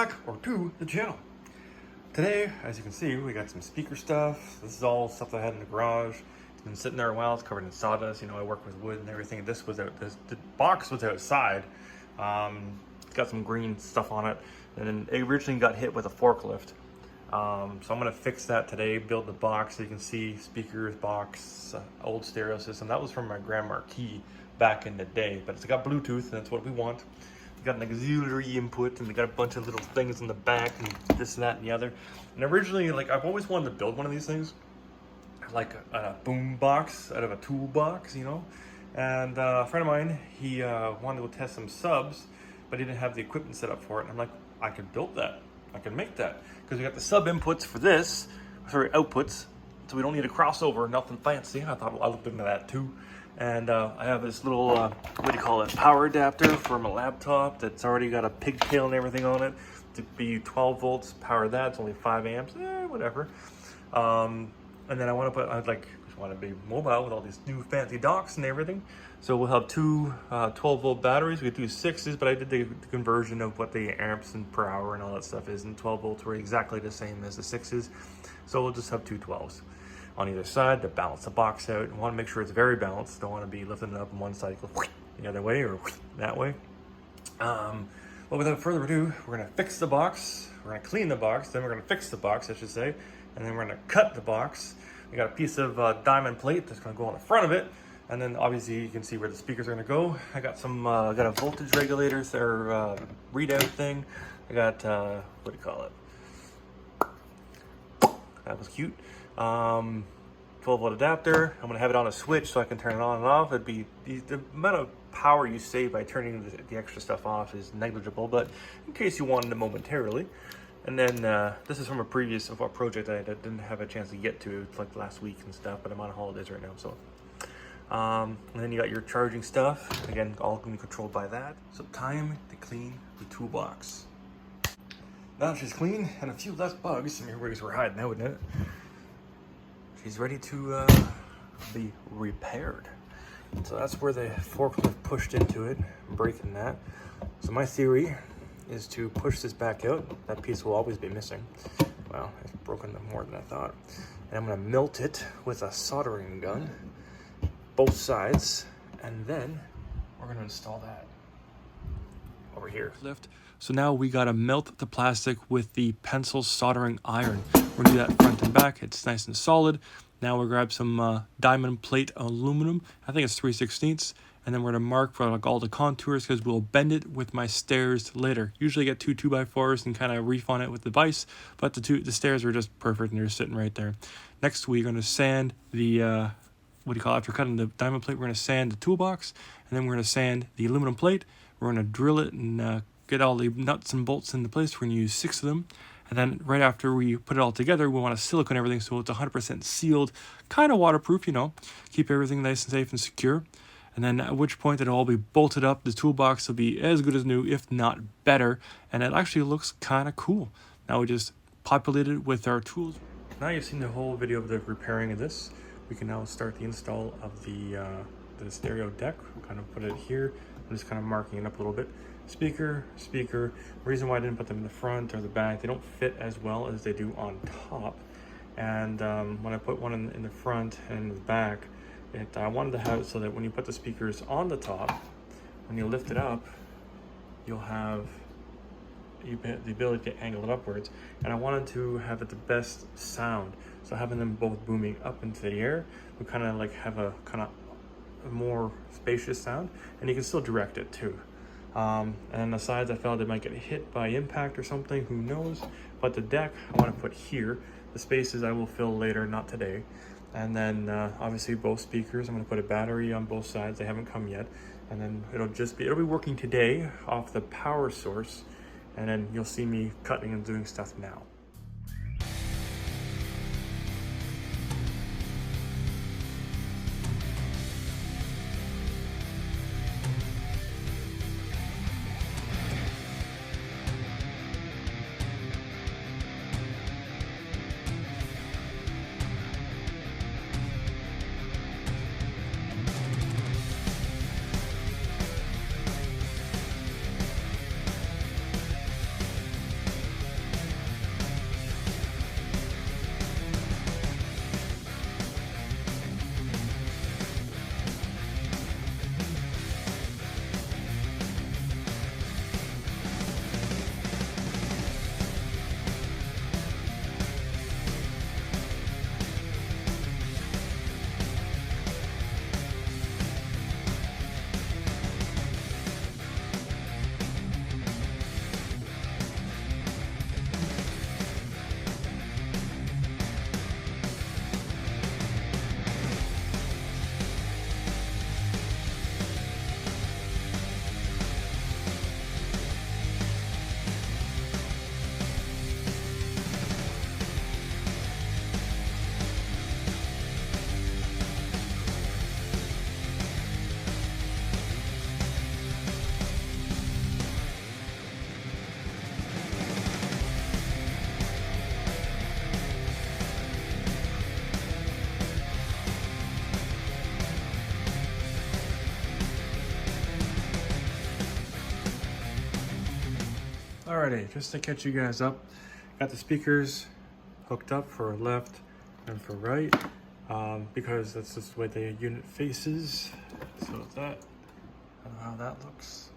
back or to the channel. Today, as you can see, we got some speaker stuff. This is all stuff that I had in the garage. It's been sitting there a while. It's covered in sawdust. You know, I work with wood and everything. This was out. The box was outside. It's got some green stuff on it, and then it originally got hit with a forklift. So I'm gonna fix that today. Build the box so you can see speakers, box, old stereo system. That was from my Grand Marquis back in the day, but it's got Bluetooth, and that's what we want. Got an auxiliary input, and they got a bunch of little things in the back, and this and that and the other. And originally, like, I've always wanted to build one of these things, like a Boombox out of a Toolbox, you know. And a friend of mine, he wanted to go test some subs, but he didn't have the equipment set up for it. And I'm like, I could build that. I can make that, because we got the sub inputs for this, sorry, outputs, so we don't need a crossover, nothing fancy. I thought I looked into that too. And I have this little, what do you call it, power adapter for my laptop that's already got a pigtail and everything on it to be 12 volts, power that, it's only 5 amps, whatever. And then I want to put, I just want to be mobile with all these new fancy docks and everything. So we'll have two 12 volt batteries. We could do 6s, but I did the conversion of what the amps and per hour and all that stuff is, and 12 volts were exactly the same as the 6s. So we'll just have two 12s on either side to balance the box out. I want to make sure it's very balanced. Don't want to be lifting it up on one side, go the other way or that way. But without further ado, we're going to fix the box. We're going to clean the box. Then we're going to fix the box, I should say. And then we're going to cut the box. We got a piece of diamond plate that's going to go on the front of it. And then obviously you can see where the speakers are going to go. I got some, got a voltage regulator or readout thing. I got, what do you call it? That was cute. 12 volt adapter. I'm gonna have it on a switch so I can turn it on and off. It'd be the amount of power you save by turning the extra stuff off is negligible, but in case you wanted it momentarily. And then this is from a previous project that I didn't have a chance to get to. It's like last week and stuff, but I'm on holidays right now, so. And then you got your charging stuff. Again, all can be controlled by that. So time to clean the toolbox. Now that she's clean and a few less bugs, I mean, everybody's were hiding out, wouldn't it? She's ready to be repaired. So that's where the forklift pushed into it, breaking that. So my theory is to push this back out. That piece will always be missing. Wow, it's broken more than I thought. And I'm gonna melt it with a soldering gun, both sides, and then we're gonna install that over here. So now we gotta melt the plastic with the pencil soldering iron. We're gonna do that front and back. It's nice and solid. Now we'll grab some diamond plate aluminum. I think it's 3/16, and then we're gonna mark for like all the contours because we'll bend it with my stairs later. Usually get two 2x4s and kind of reef on it with the vise, but the stairs are just perfect and they're sitting right there. Next, we're gonna sand the what do you call it? After cutting the diamond plate, we're gonna sand the toolbox, and then we're gonna sand the aluminum plate. We're gonna drill it and get all the nuts and bolts into place. We're gonna use 6 of them. And then right after we put it all together, we want to silicone everything so it's 100% sealed, kind of waterproof, you know, keep everything nice and safe and secure. And then at which point it'll all be bolted up. The toolbox will be as good as new, if not better. And it actually looks kind of cool. Now we just populate it with our tools. Now you've seen the whole video of the repairing of this. We can now start the install of the stereo deck. We'll kind of put it here. I'm just kind of marking it up a little bit. Speaker. The reason why I didn't put them in the front or the back, they don't fit as well as they do on top. And when I put one in the front and in the back, I wanted to have it so that when you put the speakers on the top, when you lift it up, you'll have the ability to angle it upwards. And I wanted to have it the best sound. So having them both booming up into the air would kind of like have a kind of more spacious sound, and you can still direct it too. And on the sides, I felt it might get hit by impact or something, who knows. But the deck I want to put here. The spaces I will fill later, not today. And then obviously both speakers, I'm going to put a battery on both sides. They haven't come yet. And then it'll be working today off the power source. And then you'll see me cutting and doing stuff now. Alrighty, just to catch you guys up, got the speakers hooked up for left and for right, because that's just the way the unit faces. So that, I don't know how that looks.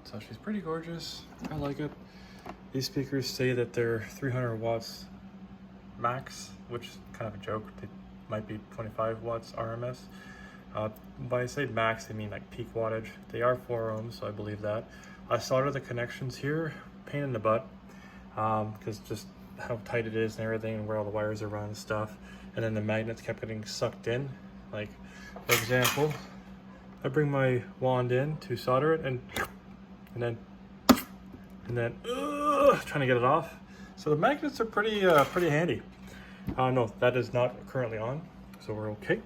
So she's pretty gorgeous. I like it. These speakers say that they're 300 watts max, which is kind of a joke. They might be 25 watts RMS. By I say max, I mean like peak wattage. They are 4 ohms, so I believe that. I soldered the connections here, pain in the butt, because just how tight it is and everything, and where all the wires are run and stuff. And then the magnets kept getting sucked in. Like, for example, I bring my wand in to solder it, and then trying to get it off. So the magnets are pretty handy. No, that is not currently on, so we're okay.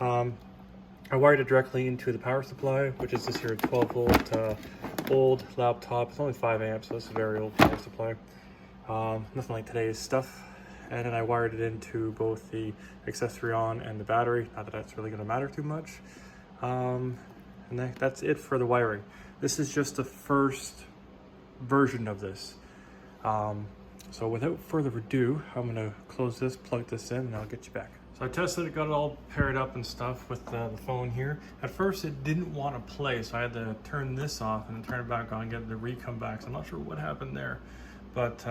I wired it directly into the power supply, which is this here 12 volt old laptop. It's only 5 amps, so it's a very old power supply. Nothing like today's stuff. And then I wired it into both the accessory on and the battery. Not that that's really going to matter too much. And that's it for the wiring. This is just the first version of this. So without further ado, I'm going to close this, plug this in, and I'll get you back. So I tested it, got it all paired up and stuff with the phone here. At first it didn't want to play, so I had to turn this off and then turn it back on and get the re-come back. So I'm not sure what happened there, but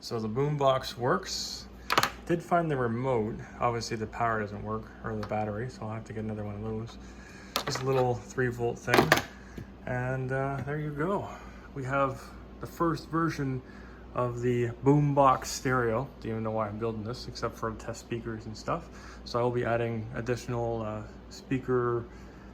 so the Boombox works. Did find the remote. Obviously the power doesn't work, or the battery, so I'll have to get another one of those. Just a little 3-volt thing. And there you go. We have the first version of the Boombox stereo. Don't even know why I'm building this, except for test speakers and stuff. So I will be adding additional speaker,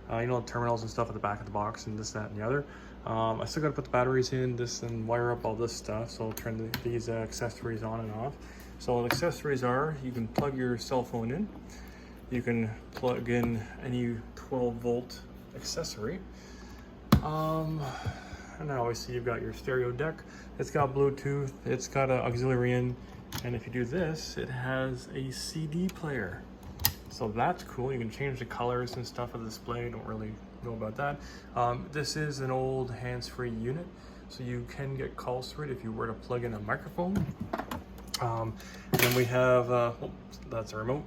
terminals and stuff at the back of the box, and this, that, and the other. I still got to put the batteries in this and wire up all this stuff, so I'll turn these accessories on and off. So the accessories are, you can plug your cell phone in, you can plug in any 12 volt accessory, and then obviously you've got your stereo deck. It's got Bluetooth, it's got an auxiliary in, and if you do this, it has a CD player. So that's cool. You can change the colors and stuff of the display. Don't really know about that. This is an old hands-free unit, so you can get calls through it if you were to plug in a microphone. Then we have, that's a remote.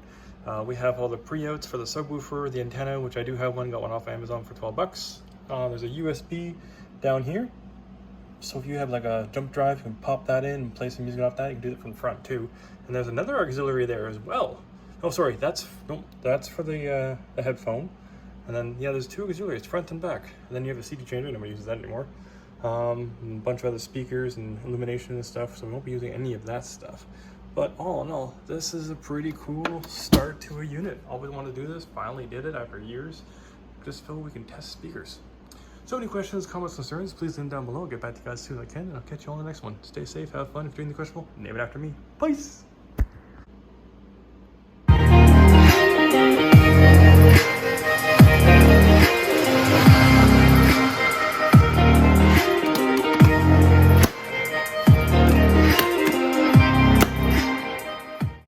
We have all the pre-outs for the subwoofer, the antenna, which I do have one, got one off Amazon for 12 bucks. There's a USB down here. So if you have like a jump drive, you can pop that in and play some music off that. You can do it from the front too. And there's another auxiliary there as well. Oh, sorry, that's for the headphone. And then, yeah, there's 2 auxiliaries, front and back. And then you have a CD changer, nobody uses that anymore. And a bunch of other speakers and illumination and stuff, so we won't be using any of that stuff. But all in all, this is a pretty cool start to a unit. Always wanted to do this, finally did it after years, just so we can test speakers. So any questions, comments, concerns, please leave them down below. I'll get back to you guys as soon as I can, and I'll catch you on the next one. Stay safe, have fun. If you're doing the questionable, name it after me. Peace!